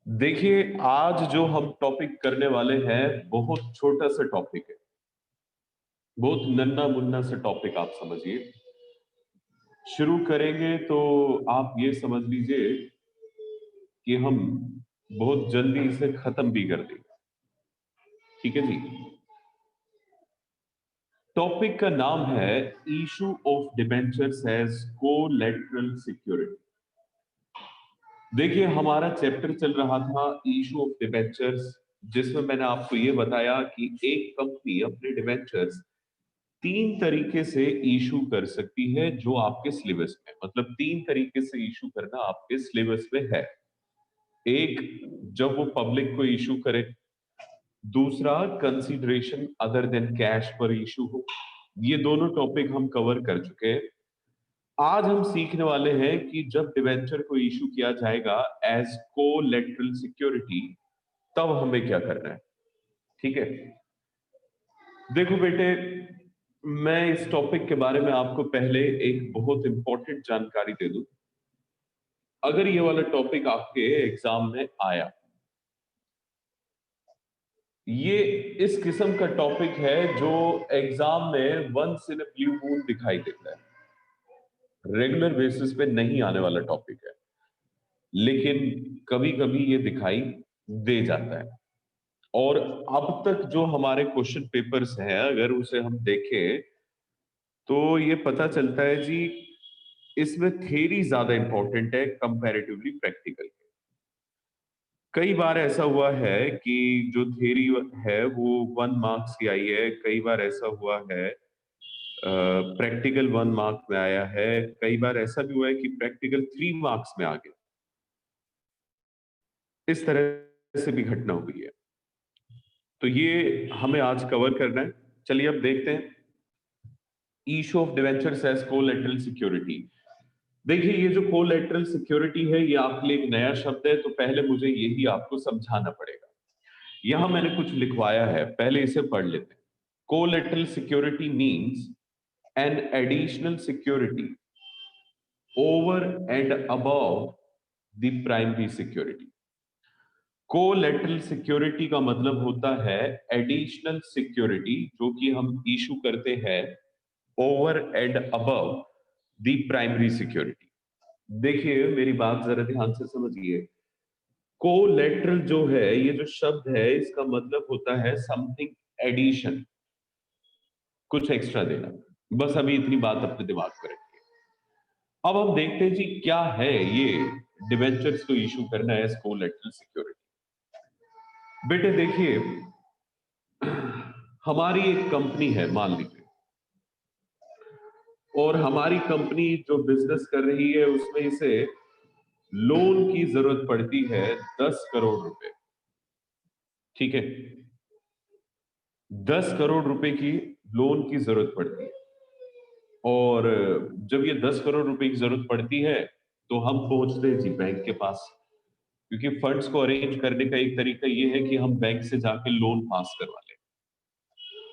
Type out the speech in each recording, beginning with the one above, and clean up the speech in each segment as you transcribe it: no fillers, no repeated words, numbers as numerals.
देखिए, आज जो हम टॉपिक करने वाले हैं, बहुत छोटा सा टॉपिक है। बहुत नन्ना-मुन्ना सा टॉपिक आप समझिए। शुरू करेंगे तो आप ये समझ लीजिए कि हम बहुत जल्दी इसे खत्म भी कर देंगे। ठीक है जी? टॉपिक का नाम है issue of debentures as collateral security. देखिए, हमारा चैप्टर चल रहा था इश्यू ऑफ डिबेंचर्स, जिसमें मैंने आपको ये बताया कि एक कंपनी अपने डिबेंचर्स 3 तरीके से इश्यू कर सकती है जो आपके सिलेबस में, मतलब 3 तरीके से इश्यू करना आपके सिलेबस में है। एक, जब वो पब्लिक को इश्यू करे। दूसरा, कंसीडरेशन अदर देन कैश पर इश्यू हो। ये दोनों टॉपिक हम कवर कर चुके हैं। आज हम सीखने वाले हैं कि जब डिवेंचर को इश्यू किया जाएगा एज कोलैटरल सिक्योरिटी, तब हमें क्या करना है। ठीक है? देखो बेटे, मैं इस टॉपिक के बारे में आपको पहले एक बहुत इंपॉर्टेंट जानकारी दे दूं। अगर ये वाला टॉपिक आपके एग्जाम में आया, ये इस किस्म का टॉपिक है जो एग्जाम में once in a blue moon दिखाई देता है। रेगुलर बेसिस पे नहीं आने वाला टॉपिक है, लेकिन कभी कभी ये दिखाई दे जाता है। और अब तक जो हमारे क्वेश्चन पेपर्स हैं, अगर उसे हम देखें तो ये पता चलता है जी, इसमें थ्योरी ज्यादा इंपॉर्टेंट है कंपैरेटिवली प्रैक्टिकल। कई बार ऐसा हुआ है कि जो थ्योरी है वो 1 मार्क्स की आई है, कई बार ऐसा हुआ है प्रैक्टिकल 1 मार्क में आया है, कई बार ऐसा भी हुआ है कि प्रैक्टिकल 3 मार्क्स में आ गया। इस तरह से भी घटना हुई है। तो ये हमें आज कवर करना है। चलिए अब देखते हैं issue of debentures as collateral security. देखिए, ये जो कोलैटरल सिक्योरिटी है, ये आपके लिए एक नया शब्द है, तो पहले मुझे यही आपको समझाना पड़ेगा। यहां मैंने कुछ लिखवाया है, पहले इसे पढ़ लेते हैं। Collateral security means an additional security over and above the primary security. Collateral security का मतलब होता है एडिशनल सिक्योरिटी जो कि हम इशू करते हैं over and above the primary security. देखिए, मेरी बात जरा ध्यान से समझिए। कोलैटरल जो है, ये जो शब्द है, इसका मतलब होता है समथिंग एडिशन, कुछ एक्स्ट्रा देना। बस अभी इतनी बात अपने दिमाग में रखिए। अब हम देखते हैं जी, क्या है ये डिबेंचर्स को इशू करना है एज कोलैटरल सिक्योरिटी। बेटे देखिए, हमारी एक कंपनी है मान लीजिए, और हमारी कंपनी जो बिजनेस कर रही है उसमें इसे लोन की जरूरत पड़ती है 10 करोड़ रुपए। ठीक है? 10 करोड़ रुपए की लोन की जरूरत पड़ती है। और जब ये 10 करोड़ रुपए की जरूरत पड़ती है, तो हम पहुंचते हैं जी बैंक के पास, क्योंकि फंड्स को अरेंज करने का एक तरीका ये है कि हम बैंक से जाके लोन पास करवा लें।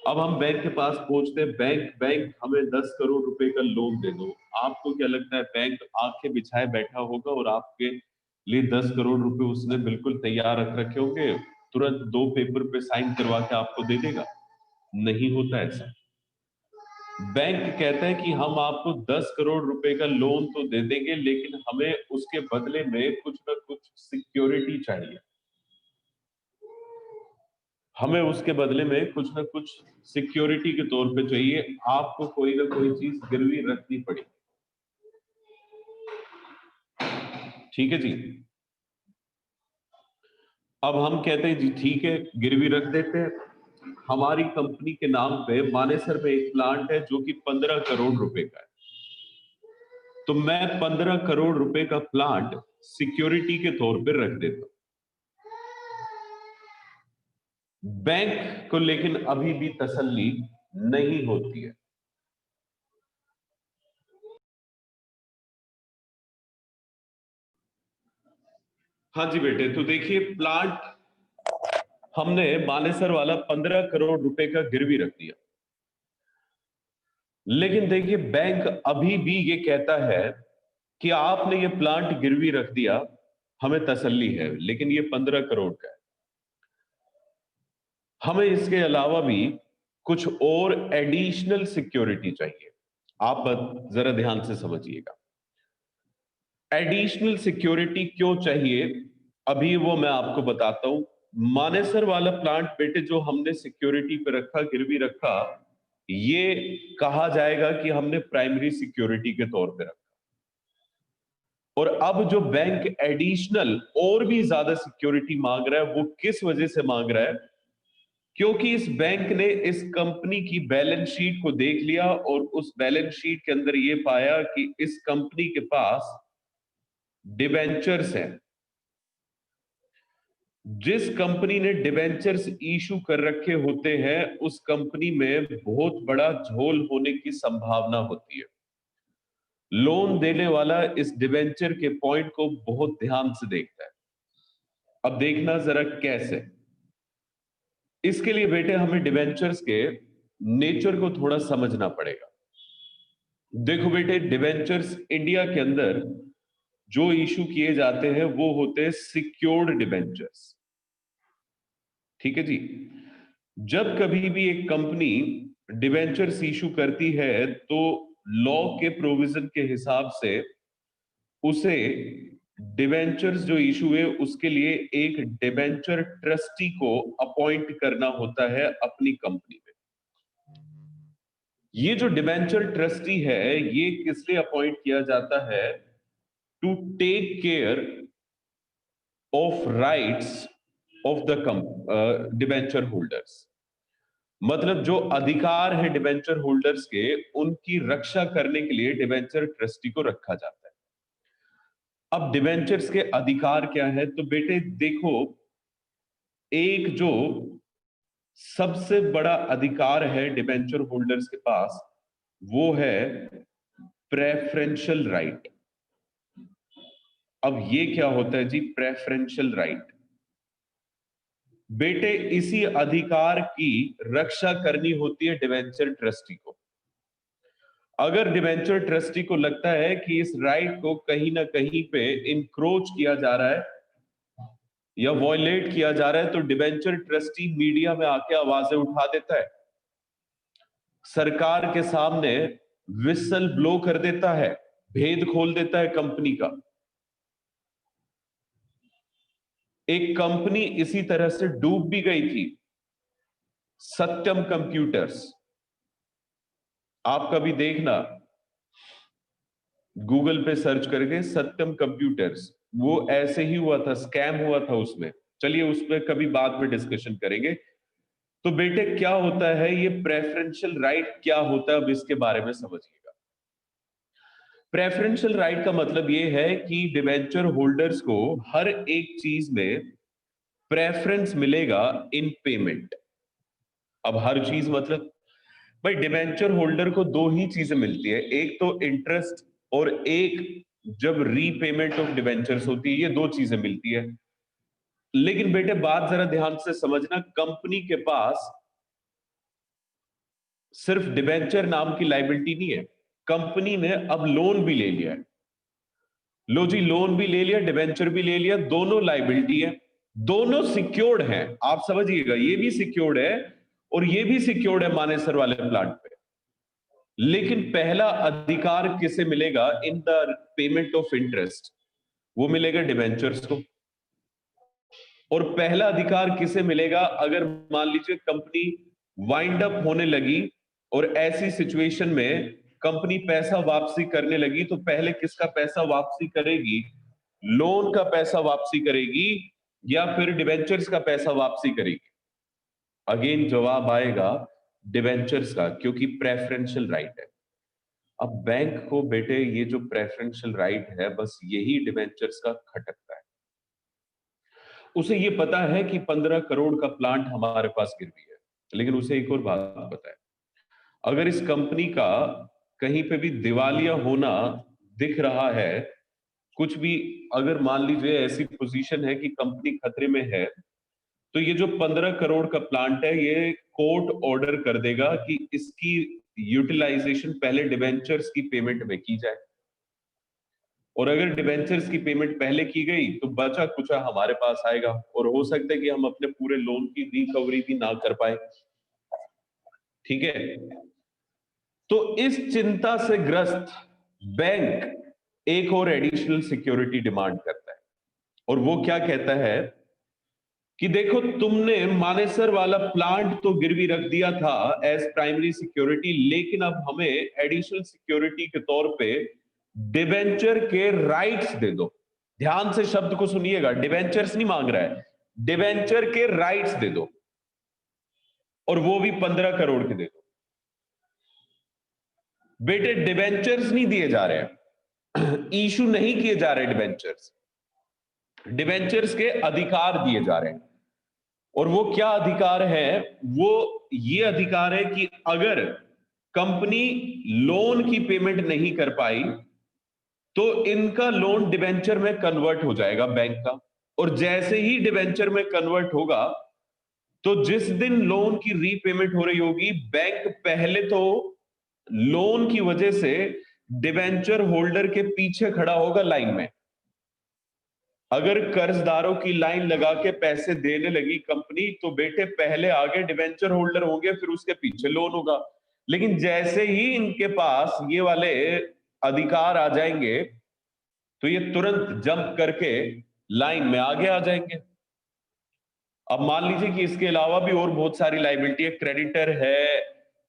अब हम बैंक के पास पहुंचते हैं, बैंक बैंक हमें 10 करोड़ रुपए का लोन दे दो। आपको क्या लगता है, बैंक आंखें बिछाए बैठा होगा और आपके लिए 10 करोड़ रुपए उसने बिल्कुल तैयार रख रखे होंगे, तुरंत 2 पेपर पे साइन करवा के आपको दे देगा? नहीं होता ऐसा। बैंक कहता है कि हम आपको 10 करोड़ रुपए का लोन तो दे देंगे, लेकिन हमें उसके बदले में कुछ ना कुछ सिक्योरिटी चाहिए। हमें उसके बदले में कुछ ना कुछ सिक्योरिटी के तौर पे चाहिए, आपको कोई ना कोई चीज गिरवी रखनी पड़ेगी। ठीक है जी? अब हम कहते हैं जी ठीक है, गिरवी रख देते हैं। हमारी कंपनी के नाम पे मानेसर में एक प्लांट है जो कि 15 करोड़ रुपए का है। तो मैं 15 करोड़ रुपए का प्लांट सिक्योरिटी के तौर पे रख देता हूं। बैंक को लेकिन अभी भी तसल्ली नहीं होती है। हाँ जी बेटे, तो देखिए, प्लांट हमने मानेसर वाला 15 करोड़ रुपए का गिरवी रख दिया, लेकिन देखिए बैंक अभी भी ये कहता है कि आपने ये प्लांट गिरवी रख दिया, हमें तसल्ली है, लेकिन ये 15 करोड़ का है। हमें इसके अलावा भी कुछ और एडिशनल सिक्योरिटी चाहिए। आप जरा ध्यान से समझिएगा, एडिशनल सिक्योरिटी क्यों चाहिए, अभी वो मैं आपको बताता हूं। मानेसर वाला प्लांट बेटे जो हमने सिक्योरिटी पे रखा, गिरवी रखा, ये कहा जाएगा कि हमने प्राइमरी सिक्योरिटी के तौर पे रखा। और अब जो बैंक एडिशनल और भी ज्यादा सिक्योरिटी मांग रहा है, वो किस वजह से मांग रहा है? क्योंकि इस बैंक ने इस कंपनी की बैलेंस शीट को देख लिया और उस बैलेंस शीट के अंदर ये पाया कि इस कंपनी के पास डिबेंचर्स हैं। जिस कंपनी ने डिबेंचर्स इशू कर रखे होते हैं, उस कंपनी में बहुत बड़ा झोल होने की संभावना होती है। लोन देने वाला इस डिबेंचर के पॉइंट को बहुत ध्यान से देखता है। अब देखना जरा कैसे। इसके लिए बेटे हमें डिबेंचर्स के नेचर को थोड़ा समझना पड़ेगा। देखो बेटे, डिबेंचर्स इंडिया के अंदर जो इशू किए जाते हैं वो होते हैं सिक्योर्ड डिबेंचर्स। ठीक है जी। जब कभी भी एक कंपनी डिबेंचर्स इशू करती है तो लॉ के प्रोविजन के हिसाब से उसे डिबेंचर्स जो इशू है उसके लिए एक डिबेंचर ट्रस्टी को अपॉइंट करना होता है अपनी कंपनी में। ये जो डिबेंचर ट्रस्टी है, ये किस लिए अपॉइंट किया जाता है? To take care of rights of the debenture holders. मतलब जो अधिकार है डिबेंचर होल्डर्स के, उनकी रक्षा करने के लिए डिबेंचर ट्रस्टी को रखा जाता है। अब डिबेंचर्स के अधिकार क्या है? तो बेटे देखो, एक जो सबसे बड़ा अधिकार है डिबेंचर होल्डर्स के पास, वो है प्रेफरेंशियल राइट। अब ये क्या होता है जी प्रेफरेंशियल राइट? बेटे इसी अधिकार की रक्षा करनी होती है डिबेंचर ट्रस्टी को। अगर डिबेंचर ट्रस्टी को लगता है कि इस राइट को कहीं ना कहीं पे इंक्रोच किया जा रहा है या वॉयलेट किया जा रहा है, तो डिबेंचर ट्रस्टी मीडिया में आके आवाजें उठा देता है, सरकार के सामने विसल ब्लो कर देता है, भेद खोल देता है कंपनी का। एक कंपनी इसी तरह से डूब भी गई थी, सत्यम कंप्यूटर्स। आप कभी देखना, गूगल पे सर्च करके सत्यम कंप्यूटर्स, वो ऐसे ही हुआ था, स्कैम हुआ था उसमें। चलिए उस पर कभी बाद में डिस्कशन करेंगे। तो बेटे क्या होता है ये प्रेफरेंशियल राइट, क्या होता है, अब इसके बारे में समझिएगा। प्रेफरेंशियल राइट का मतलब ये है कि डिबेंचर होल्डर्स को हर एक चीज में प्रेफरेंस मिलेगा इन पेमेंट। अब हर चीज मतलब भाई डिबेंचर होल्डर को दो ही चीजें मिलती है, एक तो इंटरेस्ट और एक जब रीपेमेंट ऑफ डिबेंचर्स होती है, ये दो चीजें मिलती है। लेकिन बेटे बात जरा ध्यान से समझना, कंपनी के पास सिर्फ डिबेंचर नाम की लाइबिलिटी नहीं है, कंपनी ने अब लोन भी ले लिया है। लो जी, लोन भी ले लिया, डिबेंचर भी ले लिया, दोनों लाइबिलिटी है, दोनों सिक्योर्ड हैं। आप समझिएगा, ये भी सिक्योर्ड है और ये भी सिक्योर्ड है मानेसर वाले प्लांट पे। लेकिन पहला अधिकार किसे मिलेगा in the payment of interest? वो मिलेगा डिबेंचर्स को। और पहला अधिकार किसे मिलेगा अगर मान लीजिए कंपनी वाइंड अप होने लगी और ऐसी सिचुएशन में कंपनी पैसा वापसी करने लगी, तो पहले किसका पैसा वापसी करेगी? लोन का पैसा वापसी करेगी या फिर डिबेंचर्स का पैसा वापसी करेगी? अगेन जवाब आएगा डिबेंचर्स का, क्योंकि प्रेफरेंशियल राइट है। अब बैंक को बेटे ये जो प्रेफरेंशियल राइट है, बस यही डिबेंचर्स का खटकता है। उसे ये पता है कि 15 करोड़ का प्लांट हमारे पास गिरवी है, लेकिन उसे एक और बात पता है, अगर इस कंपनी का कहीं पे भी दिवालिया होना दिख रहा है, कुछ भी अगर मान लीजिए ऐसी पोजीशन है कि कंपनी खतरे में है, तो ये जो 15 करोड़ का प्लांट है, ये कोर्ट ऑर्डर कर देगा कि इसकी यूटिलाइजेशन पहले डिबेंचर्स की पेमेंट में की जाए। और अगर डिबेंचर्स की पेमेंट पहले की गई तो बचा कुचा हमारे पास आएगा और हो सकता है कि हम अपने पूरे लोन की रिकवरी भी ना कर पाए। ठीक है, तो इस चिंता से ग्रस्त बैंक एक और एडिशनल सिक्योरिटी डिमांड करता है और वो क्या कहता है कि देखो, तुमने मानेसर वाला प्लांट तो गिरवी रख दिया था एज प्राइमरी सिक्योरिटी, लेकिन अब हमें एडिशनल सिक्योरिटी के तौर पे डिबेंचर के राइट्स दे दो। ध्यान से शब्द को सुनिएगा, डिबेंचर्स नहीं मांग रहा है, डिबेंचर के राइट्स दे दो, और वो भी 15 करोड़ के दे दो। बेटे, डिबेंचर्स नहीं दिए जा रहे हैं, इशू नहीं किए जा रहे डिबेंचर्स, डिबेंचर्स के अधिकार दिए जा रहे हैं। और वो क्या अधिकार है? वो ये अधिकार है कि अगर कंपनी लोन की पेमेंट नहीं कर पाई तो इनका लोन डिबेंचर में कन्वर्ट हो जाएगा बैंक का, और जैसे ही डिबेंचर में कन्वर्ट होगा तो जिस दिन लोन की रीपेमेंट हो रही होगी, बैंक पहले तो लोन की वजह से डिबेंचर होल्डर के पीछे खड़ा होगा लाइन में। अगर कर्जदारों की लाइन लगा के पैसे देने लगी कंपनी तो बेटे पहले आगे डिबेंचर होल्डर होंगे, फिर उसके पीछे लोन होगा। लेकिन जैसे ही इनके पास ये वाले अधिकार आ जाएंगे तो ये तुरंत जंप करके लाइन में आगे आ जाएंगे। अब मान लीजिए कि इसके अलावा भी और बहुत सारी लाइबिलिटी है, क्रेडिटर है,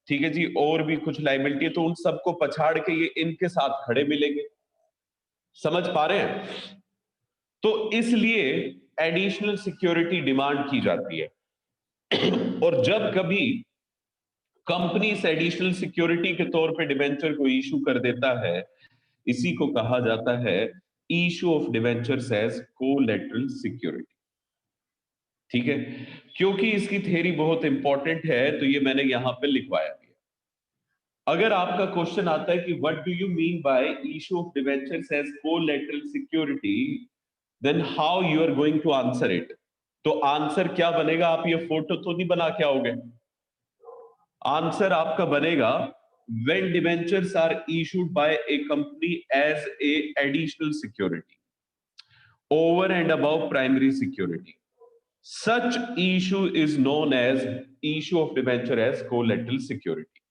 ठीक है जी, और भी कुछ लाइबिलिटी है, तो उन सबको पछाड़ के ये इनके साथ खड़े मिलेंगे। समझ पा रहे हैं? तो इसलिए एडिशनल सिक्योरिटी डिमांड की जाती है। और जब कभी कंपनी इस एडिशनल सिक्योरिटी के तौर पे डिबेंचर को इशू कर देता है, इसी को कहा जाता है issue of debentures as collateral security. ठीक है, क्योंकि इसकी थ्योरी बहुत इंपॉर्टेंट है तो ये मैंने यहां पे लिखवाया है। अगर आपका क्वेश्चन आता है कि what do you mean by issue of debentures as collateral security, then how you are going to answer it? तो आंसर क्या बनेगा? आप ये फोटो तो नहीं बना के आओगे। आंसर आपका बनेगा when debentures are issued by a company as a additional security over and above primary security, such issue is known as issue of debenture as collateral security.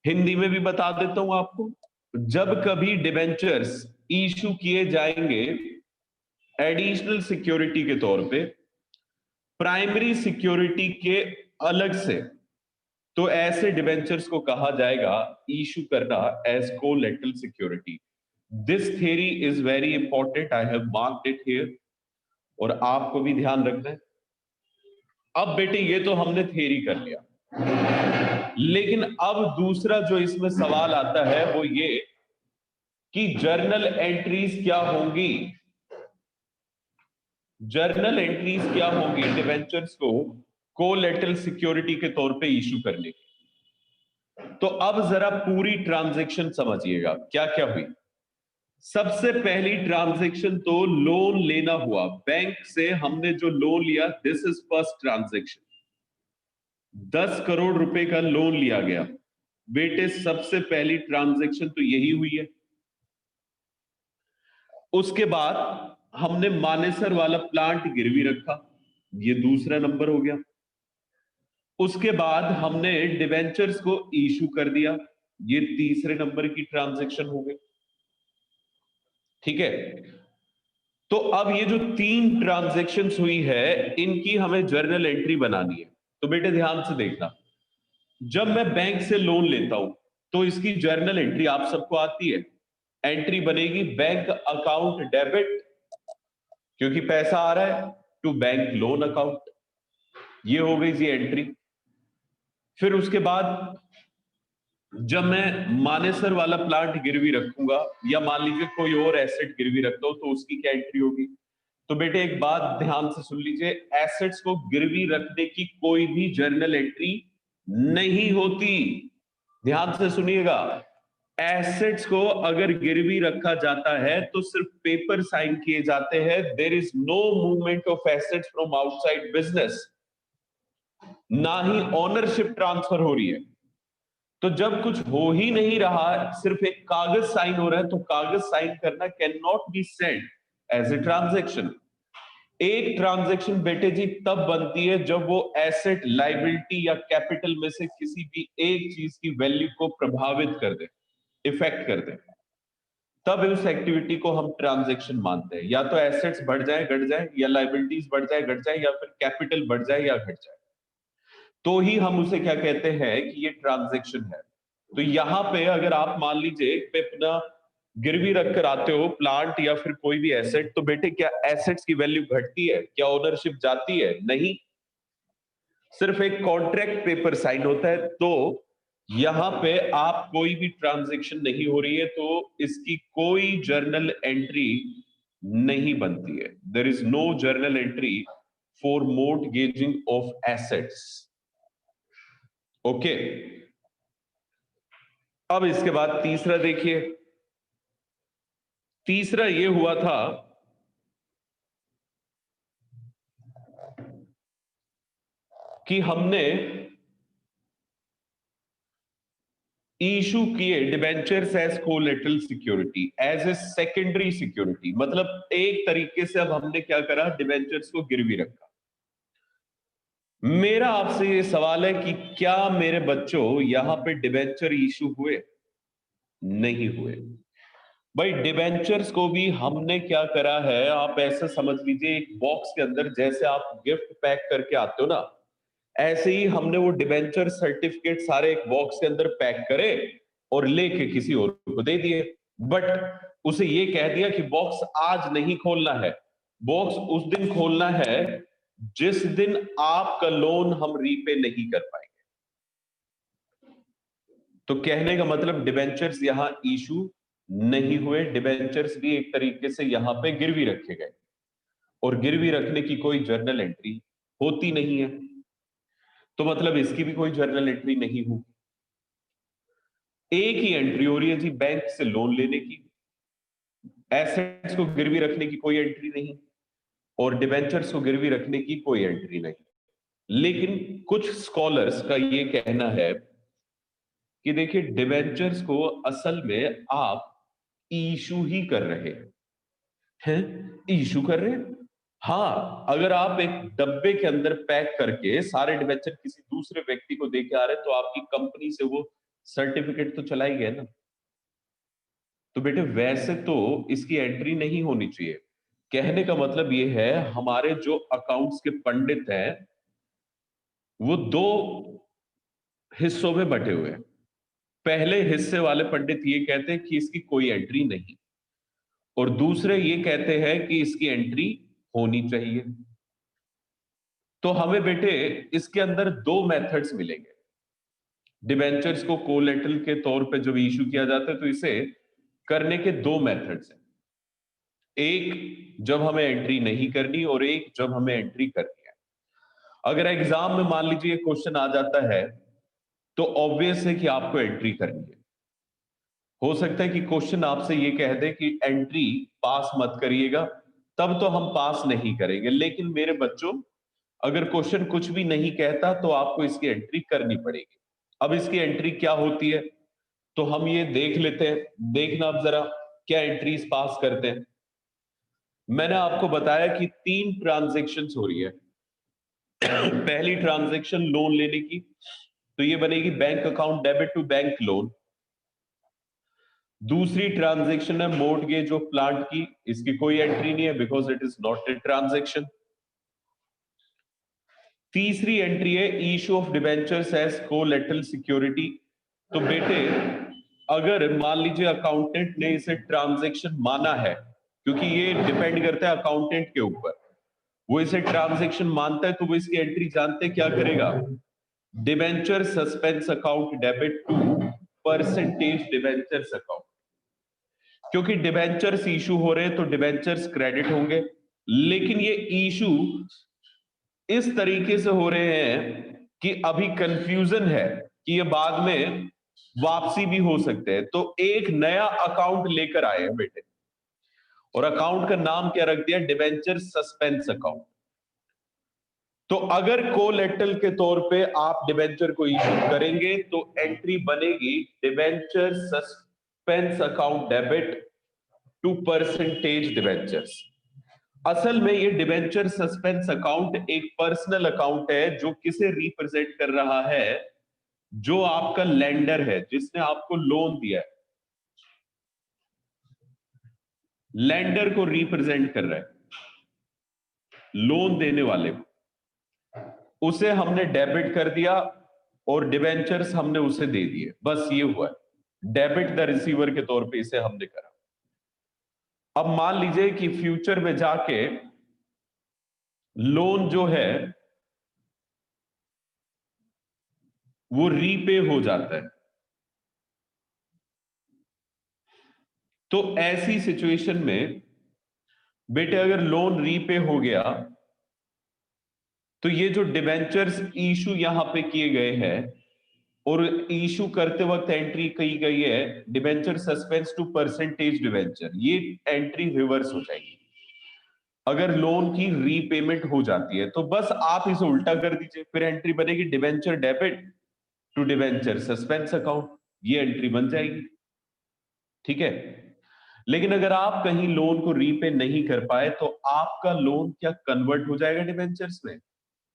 Hindi में भी बता देता हूं आपको, जब कभी डिबेंचर्स इशू किए जाएंगे एडिशनल सिक्योरिटी के तौर पे प्राइमरी सिक्योरिटी के अलग से, तो ऐसे डिबेंचर्स को कहा जाएगा इशू करना as collateral security. This theory is very important, I have marked it here, और आपको भी ध्यान रखना है। अब बेटे ये तो हमने थ्योरी कर लिया, लेकिन अब दूसरा जो इसमें सवाल आता है वो ये कि जर्नल एंट्रीज क्या होंगी, जर्नल एंट्रीज क्या होंगी डिबेंचर्स को कोलैटरल सिक्योरिटी के तौर पे इशू करने की। तो अब जरा पूरी ट्रांजैक्शन समझिएगा क्या क्या हुई। सबसे पहली ट्रांजैक्शन तो लोन लेना हुआ, बैंक से हमने जो लोन लिया, this is first transaction. 10 crore रुपए का लोन लिया गया। बेटे सबसे पहली ट्रांजैक्शन तो यही हुई है। उसके बाद हमने मानेसर वाला प्लांट गिरवी रखा, ये दूसरा नंबर हो गया। उसके बाद हमने डिबेंचर्स को इशू कर दिया, ये तीसरे नंबर की ट्रांजैक्शन हो गई। ठीक है, तो अब ये जो 3 ट्रांजैक्शंस हुई है इनकी हमें जर्नल एंट्री बनानी है। तो बेटे ध्यान से देखना, जब मैं बैंक से लोन लेता हूं तो इसकी जर्नल एंट्री आप सबको आती है। एंट्री बनेगी बैंक अकाउंट डेबिट, क्योंकि पैसा आ रहा है, टू बैंक लोन अकाउंट, ये हो गई जी एंट्री। फिर उसके बाद जब मैं मानेसर वाला प्लांट गिरवी रखूंगा या मान लीजिए कोई और एसेट गिरवी रखता हूं तो उसकी क्या एंट्री होगी? तो बेटे एक बात ध्यान से सुन लीजिए, एसेट्स को गिरवी रखने की कोई भी जर्नल एंट्री नहीं होती। ध्यान से सुनिएगा, एसेट्स को अगर गिरवी रखा जाता है तो सिर्फ पेपर साइन किए जाते हैं। There is no movement of assets from outside business, ना ही ओनरशिप ट्रांसफर हो रही है। तो जब कुछ हो ही नहीं रहा, सिर्फ एक कागज साइन हो रहा है, तो कागज साइन करना can not be said as a transaction. एक ट्रांजैक्शन बेटे जी तब बनती है जब वो एसेट, लायबिलिटी या कैपिटल में से किसी भी एक चीज की वैल्यू को प्रभावित कर दे, इफेक्ट कर दे, तब उस एक्टिविटी को हम ट्रांजैक्शन मानते हैं। या तो एसेट्स बढ़ जाए, घट जाए, या लायबिलिटीज बढ़ जाए, घट जाए, या फिर कैपिटल बढ़ जाए या घट जाए, तो ही हम उसे क्या कहते हैं कि ये ट्रांजैक्शन है। तो यहां पे अगर आप मान लीजिए पे अपना गिरवी रख कर आते हो प्लांट या फिर कोई भी एसेट, तो बेटे क्या एसेट्स की वैल्यू घटती है? क्या ओनरशिप जाती है? नहीं, सिर्फ एक कॉन्ट्रैक्ट पेपर साइन होता है। तो यहां पे आप कोई भी ट्रांजैक्शन नहीं हो रही है, तो इसकी कोई जर्नल एंट्री नहीं बनती है। There is no journal entry for mortgaging of assets. Okay, अब इसके बाद तीसरा देखिए। तीसरा ये हुआ था कि हमने इशू किए debentures as collateral security, as a secondary security. मतलब एक तरीके से अब हमने क्या करा, डिबेंचर्स को गिरवी रखा। मेरा आपसे ये सवाल है कि क्या मेरे बच्चों यहां पे डिबेंचर इशू हुए? नहीं हुए। भाई डिबेंचर्स को भी हमने क्या करा है, आप ऐसा समझ लीजिए एक बॉक्स के अंदर जैसे आप गिफ्ट पैक करके आते हो ना, ऐसे ही हमने वो डिबेंचर सर्टिफिकेट सारे एक बॉक्स के अंदर पैक करे और लेके किसी और को दे दिए। बट उसे ये कह दिया कि बॉक्स आज नहीं खोलना है, बॉक्स उस दिन खोलना है जिस दिन आपका लोन हम रीपे नहीं कर पाएंगे। तो कहने का मतलब डिबेंचर्स यहां इशू नहीं हुए, डिबेंचर्स भी एक तरीके से यहां पे गिरवी रखे गए, और गिरवी रखने की कोई जर्नल एंट्री होती नहीं है, तो मतलब इसकी भी कोई जर्नल एंट्री नहीं हुई। एक ही एंट्री हो रही है जी, बैंक से लोन लेने की, एसेट्स को गिरवी रखने की कोई एंट्री नहीं, और डिबेंचर्स को गिरवी रखने की कोई एंट्री नहीं। लेकिन कुछ स्कॉलर्स का ये कहना है कि देखिए डिबेंचर्स को असल में आप इशू ही कर रहे हैं। इशू कर रहे हैं, हाँ। अगर आप एक डब्बे के अंदर पैक करके सारे डिबेंचर किसी दूसरे व्यक्ति को देके आ रहे हैं, तो आपकी कंपनी से वो सर्टिफिकेट तो चला ही गया ना। तो बेटे वैसे तो इसकी एंट्री नहीं होनी चाहिए। कहने का मतलब ये है, हमारे जो अकाउंट्स के पंडित हैं वो दो हिस्सों में बटे हुए हैं। पहले हिस्से वाले पंडित ये कहते हैं कि इसकी कोई एंट्री नहीं, और दूसरे ये कहते हैं कि इसकी एंट्री होनी चाहिए। तो हमें बेटे इसके अंदर दो मेथड्स मिलेंगे। डिबेंचर्स को कोलेटरल के तौर पे जब इशू किया जाता है, तो इसे करने के दो मेथड्स हैं। एक जब हमें एंट्री नहीं करनी, और एक जब हमें एंट्री करनी है। अगर एग्जाम में मान लीजिए क्वेश्चन आ जाता है, तो ऑब्वियस है कि आपको एंट्री करनी है। हो सकता है कि क्वेश्चन आपसे ये कह दे कि एंट्री पास मत करिएगा, तब तो हम पास नहीं करेंगे। लेकिन मेरे बच्चों, अगर क्वेश्चन कुछ भी नहीं कहता तो आपको इसकी एंट्री करनी पड़ेगी। अब इसकी एंट्री क्या होती है, तो हम ये देख लेते हैं। देखना आप जरा क्या एंट्रीज पास करते हैं। मैंने आपको बताया कि तीन ट्रांजैक्शंस हो रही है। पहली ट्रांजैक्शन लोन लेने की, तो ये बनेगी bank account debit to bank loan. दूसरी ट्रांजैक्शन है मोर्टगेज ऑफ प्लांट की, इसकी कोई एंट्री नहीं है because it is not a transaction. तीसरी एंट्री है issue of debentures as collateral security. तो बेटे अगर मान लीजिए अकाउंटेंट ने इसे ट्रांजैक्शन माना है, क्योंकि ये डिपेंड करता है अकाउंटेंट के ऊपर, वो इसे ट्रांजैक्शन मानता है, तो वो इसकी एंट्री जानते हैं क्या करेगा, debenture suspense account debit to percentage debentures account. क्योंकि डिबेंचर्स इशू हो रहे हैं तो डिबेंचर्स क्रेडिट होंगे, लेकिन ये इशू इस तरीके से हो रहे हैं कि अभी कंफ्यूजन है कि ये बाद में वापसी भी हो सकते हैं। तो एक नया अकाउंट लेकर आए हैं बेटे, और अकाउंट का नाम क्या रख दिया, डिबेंचर सस्पेंस अकाउंट। तो अगर कोलेटरल के तौर पे आप डिबेंचर को इशू करेंगे तो एंट्री बनेगी debenture suspense account debit to percentage debentures. असल में ये डिबेंचर सस्पेंस अकाउंट एक पर्सनल अकाउंट है जो किसे रिप्रेजेंट कर रहा है, जो आपका लेंडर है, जिसने आपको लोन दिया है, लेंडर को रिप्रेजेंट कर रहा है, लोन देने वाले को, उसे हमने डेबिट कर दिया और डिबेंचर्स हमने उसे दे दिए, बस ये हुआ है। डेबिट द रिसीवर के तौर पे इसे हमने करा। अब मान लीजिए कि फ्यूचर में जाके लोन जो है वो रीपे हो जाता है, तो ऐसी सिचुएशन में बेटे अगर लोन रीपे हो गया तो ये जो डिबेंचर्स इशू यहां पे किए गए हैं और इशू करते वक्त एंट्री की गई है debenture suspense to percentage debenture, ये एंट्री रिवर्स हो जाएगी अगर लोन की रीपेमेंट हो जाती है। तो बस आप इसे उल्टा कर दीजिए, फिर एंट्री बनेगी debenture debit to debenture suspense account, ये एंट्री बन जाएगी। ठीक है, लेकिन अगर आप कहीं लोन को रीपे नहीं कर पाए तो आपका लोन क्या कन्वर्ट हो जाएगा डिबेंचर्स में?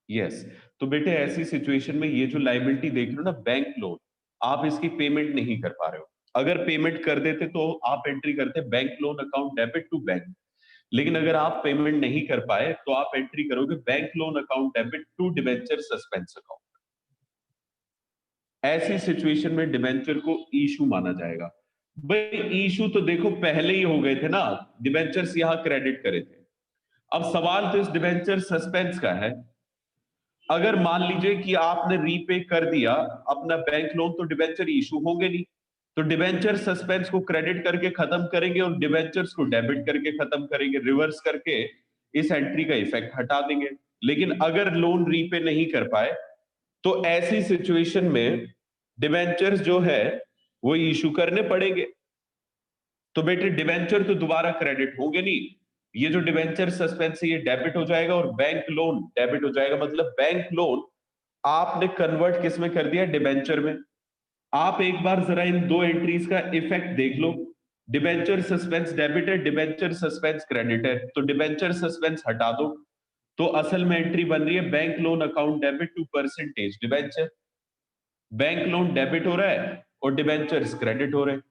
यस। तो बेटे ऐसी सिचुएशन में ये जो लायबिलिटी देख रहे हो ना, बैंक लोन, आप इसकी पेमेंट नहीं कर पा रहे हो। अगर पेमेंट कर देते तो आप एंट्री करते bank loan account debit to bank, लेकिन अगर आप पेमेंट नहीं कर पाए तो आप एंट्री करोगे bank loan account debit to debenture suspense account. ऐसी सिचुएशन में डिबेंचर को इशू माना जाएगा। भाई इशू तो देखो पहले ही हो गए थे ना, डिबेंचर्स यहां क्रेडिट करे थे। अब सवाल तो इस डिबेंचर सस्पेंस का है। अगर मान लीजिए कि आपने रीपे कर दिया अपना बैंक लोन तो डिबेंचर इशू होंगे नहीं, तो डिबेंचर सस्पेंस को क्रेडिट करके खत्म करेंगे और डिबेंचर्स को डेबिट करके खत्म करेंगे, रिवर्स करके इस एंट्री का इफेक्ट हटा देंगे। लेकिन अगर लोन रीपे नहीं कर पाए तो ऐसी सिचुएशन में डिबेंचर्स जो है वो इशू करने पड़ेंगे। तो बेटे डिबेंचर तो दोबारा क्रेडिट होंगे नहीं, ये जो डिबेंचर सस्पेंस है ये डेबिट हो जाएगा और बैंक लोन डेबिट हो जाएगा। मतलब बैंक लोन आपने कन्वर्ट किस में कर दिया? डिबेंचर में। आप एक बार जरा इन दो एंट्रीज का इफेक्ट देख लो, डिबेंचर सस्पेंस डेबिट है, डिबेंचर सस्पेंस क्रेडिट है, तो डिबेंचर सस्पेंस हटा दो तो असल में एंट्री बन रही है bank loan account debit to percentage debenture. Bank loan debit हो रहा है और डिबेंचर्स क्रेडिट हो रहे हैं।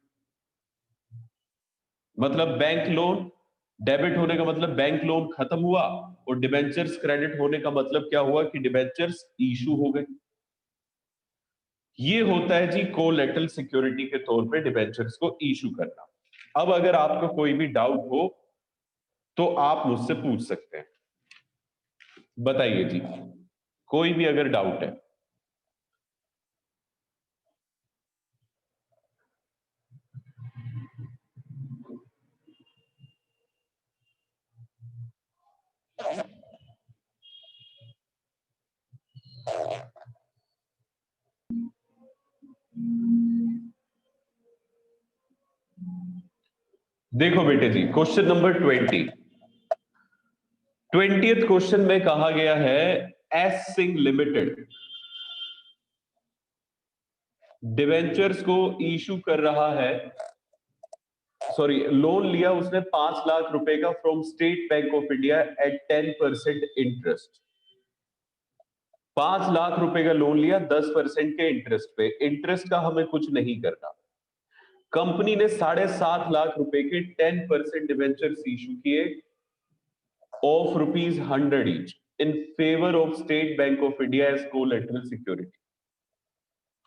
मतलब बैंक लोन डेबिट होने का मतलब बैंक लोन खत्म हुआ और डिबेंचर्स क्रेडिट होने का मतलब क्या हुआ कि डिबेंचर्स इशू हो गए। ये होता है जी कोलेटरल सिक्योरिटी के तौर पे डिबेंचर्स को इशू करना। अब अगर आपको कोई भी डाउट हो तो आप मुझसे पूछ सकते हैं, बताइए जी, कोई भी अगर डाउट है। देखो बेटे जी, क्वेश्चन नंबर 20th क्वेश्चन में कहा गया है एस सिंह लिमिटेड डिवेंचर्स को इशू कर रहा है, सॉरी लोन लिया उसने 5 लाख रुपए का from state Bank of India at 10% interest. 5 lakh रुपए का लोन लिया 10% के इंटरेस्ट पे, इंटरेस्ट का हमें कुछ नहीं करना। कंपनी ने 7.5 लाख रुपए के 10% डिवेंचर्स इशू किए of ₹100 each in favour of State Bank of India as collateral security.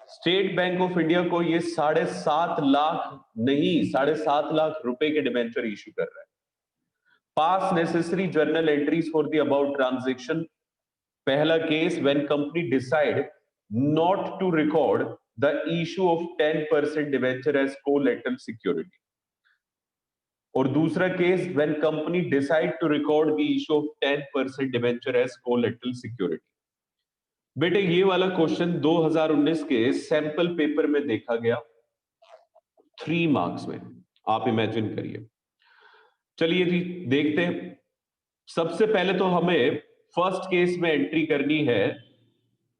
State Bank of India को ये 7.5 लाख नहीं, 7.5 लाख रुपए के डिबेंचर इशू कर रहा है। Pass necessary journal entries for the above transaction. पहला case, when company decide not to record the issue of 10% debenture as collateral security. और दूसरा case, when company decide to record the issue of 10% debenture as collateral security. बेटे ये वाला question 2019 के sample paper में देखा गया 3 मार्क्स में, आप इमेजिन करिए। चलिए जी देखते हैं। सबसे पहले तो हमें फर्स्ट केस में एंट्री करनी है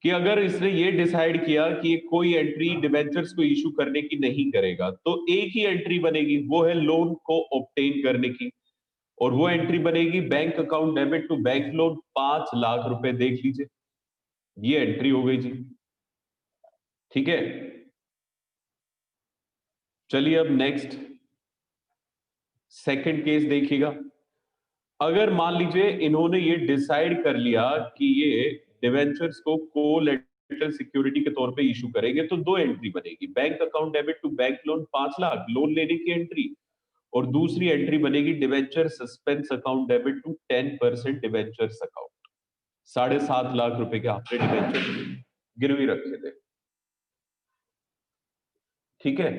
कि अगर इसने ये डिसाइड किया कि कोई एंट्री डिबेंचर्स को इशू करने की नहीं करेगा, तो एक ही एंट्री बनेगी, वो है लोन को ऑब्टेन करने की, और वो एंट्री बनेगी bank account debit to bank loan 5 lakh रुपए। देख लीजिए, ये एंट्री हो गई जी। ठीक है, चलिए अब नेक्स्ट सेकंड केस देखिएगा। अगर मान लीजिए इन्होंने ये डिसाइड कर लिया कि ये डिवेंचर्स को कोलैटरल सिक्योरिटी के तौर पे इशू करेंगे, तो दो एंट्री बनेगी, bank account debit to bank loan 5 lakh loan लेने की एंट्री, और दूसरी एंट्री बनेगी debenture suspense account debit to 10% debentures account. 7.5 lakh रुपए के आपने डिवेंचर गिरवी रखे थे। ठीक है,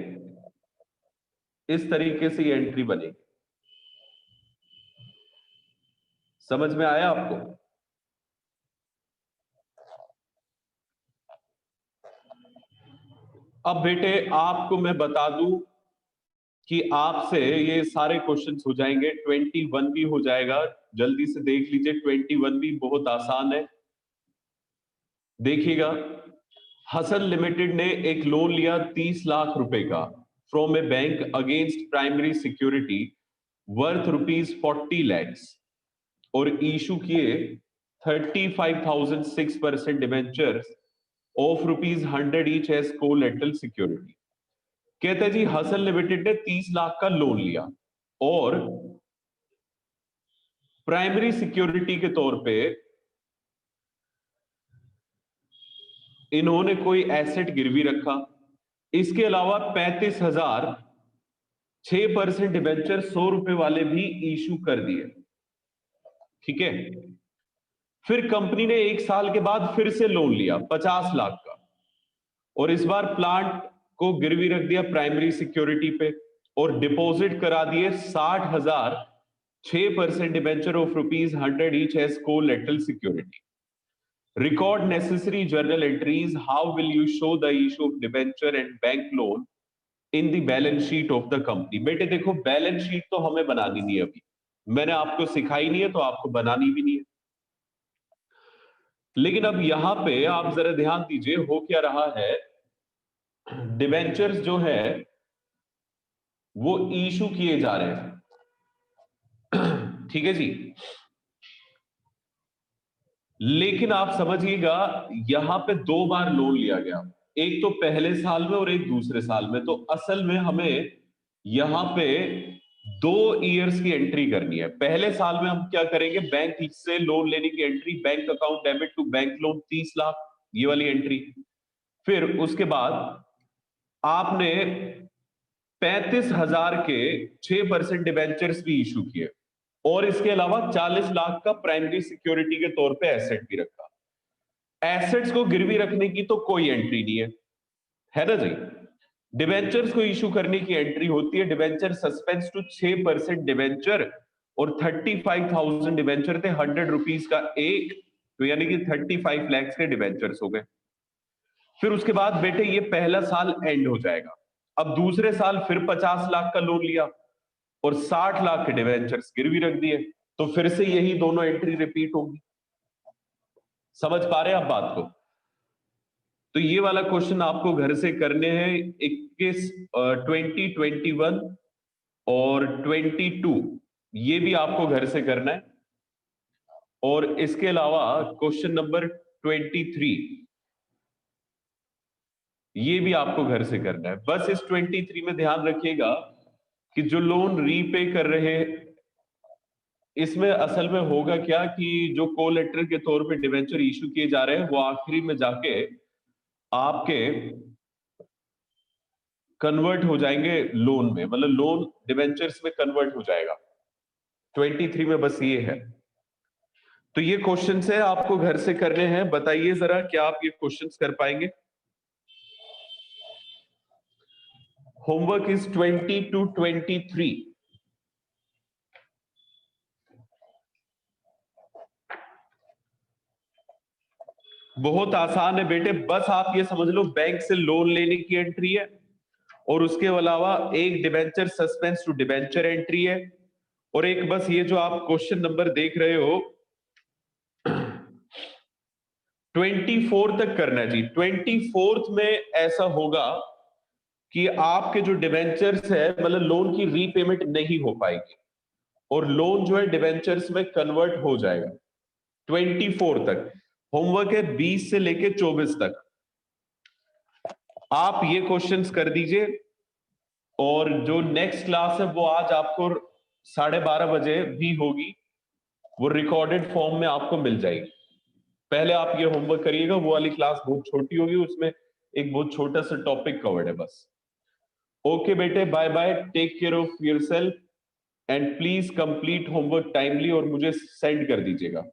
इस तरीके से ये एंट्री बनेगी। समझ में आया आपको? अब बेटे आपको मैं बता दूं कि आपसे ये सारे क्वेश्चंस हो जाएंगे, 21 भी हो जाएगा। जल्दी से देख लीजिए, 21 भी बहुत आसान है। देखिएगा, हसन लिमिटेड ने एक लोन लिया 30 लाख रुपए का from a bank against primary security worth ₹40 lakhs, और इशू किए 35,006% debentures of ₹100 each as collateral security. कहते हैं जी हसन लिमिटेड ने 30 लाख का लोन लिया और प्राइमरी सिक्योरिटी के तौर पे इन्होंने कोई एसेट गिरवी रखा, इसके अलावा 35,000 6% डिवेंचर ₹100 वाले भी इशू कर दिए। ठीक है, फिर कंपनी ने 1 साल के बाद फिर से लोन लिया 50 लाख का, और इस बार प्लांट को गिरवी रख दिया प्राइमरी सिक्योरिटी पे, और डिपॉजिट करा दिए 60,000 6% debenture of ₹100 each as collateral security. Record necessary journal entries. How will you show the issue of debenture and bank loan in the balance sheet of the company? बेटे देखो, balance sheet तो हमें बनानी नहीं है, अभी मैंने आपको सिखाई नहीं है, तो आपको बनानी भी नहीं है। लेकिन अब यहां पे आप जरा ध्यान दीजिए, हो क्या रहा है, डिबेंचर्स जो है वो इशू किए जा रहे हैं। ठीक है जी, लेकिन आप समझिएगा, यहां पे 2 बार लोन लिया गया, एक तो पहले साल में और एक दूसरे साल में। तो असल में हमें यहां पे 2 इयर्स की एंट्री करनी है। पहले साल में हम क्या करेंगे, बैंक से लोन लेने की entry, bank account debit to bank loan 30 lakh, ये वाली एंट्री। फिर उसके बाद आपने 35,000 के 6% डिवेंचर्स भी इशू किए, और इसके अलावा 40 लाख का प्राइमरी सिक्योरिटी के तौर पे एसेट भी रखा। एसेट्स को गिरवी रखने की तो कोई एंट्री नहीं है ना जी। डिवेंचर्स को इशू करने की एंट्री होती है डिवेंचर सस्पेंस टू 6% डिवेंचर, और 35,000 डिवेंचर थे, ₹100 का एक, तो यानी कि 35 लाख के डिवेंचर्स हो गए। फिर उसके बाद बेटे ये पहला साल एंड हो जाएगा। अब दूसरे साल फिर 50 लाख का लोन लिया और 60 लाख के डिवेंचर्स गिरवी रख दिए, तो फिर से यही दोनों एंट्री रिपीट होगी। समझ पा रहे हैं आप बात को? तो ये वाला क्वेश्चन आपको घर से करने हैं 21, 20, 21 और 22, ये भी आपको घर से करना है। और इसके अलावा क्वेश्चन नंबर 23, ये भी आपको घर से करना है। बस इस 23 में ध्यान रखिएगा कि जो लोन रीपे कर रहे हैं, इसमें असल में होगा क्या कि जो कोलेटरल के तौर पे डिवेंचर इशू किए जा रहे हैं, वो आखिरी में जाके आपके कन्वर्ट हो जाएंगे लोन में, मतलब लोन डिवेंचर्स में कन्वर्ट हो जाएगा। 23 में बस ये है। तो ये क्वेश्चन है, आपको घर से करने हैं। बताइए जरा, क्या आप ये क्वेश्चंस कर पाएंगे? Homework is 20 to 23। बहुत आसान है बेटे, बस आप ये समझ लो, बैंक से लोन लेने की एंट्री है, और उसके अलावा एक debenture suspense to debenture entry है, और एक बस ये जो आप क्वेश्चन नंबर देख रहे हो, 24 तक करना है जी। 24 में ऐसा होगा कि आपके जो डिवेंचर्स है, मतलब लोन की रीपेमेंट नहीं हो पाएगी और लोन जो है डिवेंचर्स में कन्वर्ट हो जाएगा 24 तक। होमवर्क है 20 से लेके 24 तक। आप ये क्वेश्चंस कर दीजिए और जो नेक्स्ट क्लास है वो आज आपको 12:30 बजे भी होगी, वो रिकॉर्डेड फॉर्म में आपको मिल जाएगी। पहले आप ये होमवर्क करिएगा, वो वाली क्लास बहुत छोटी होगी, उसमें एक बहुत छोटा सा टॉपिक कवर्ड है बस। ओके बेटे, bye bye, take care of yourself and please complete homework timely और मुझे सेंड कर दीजिएगा।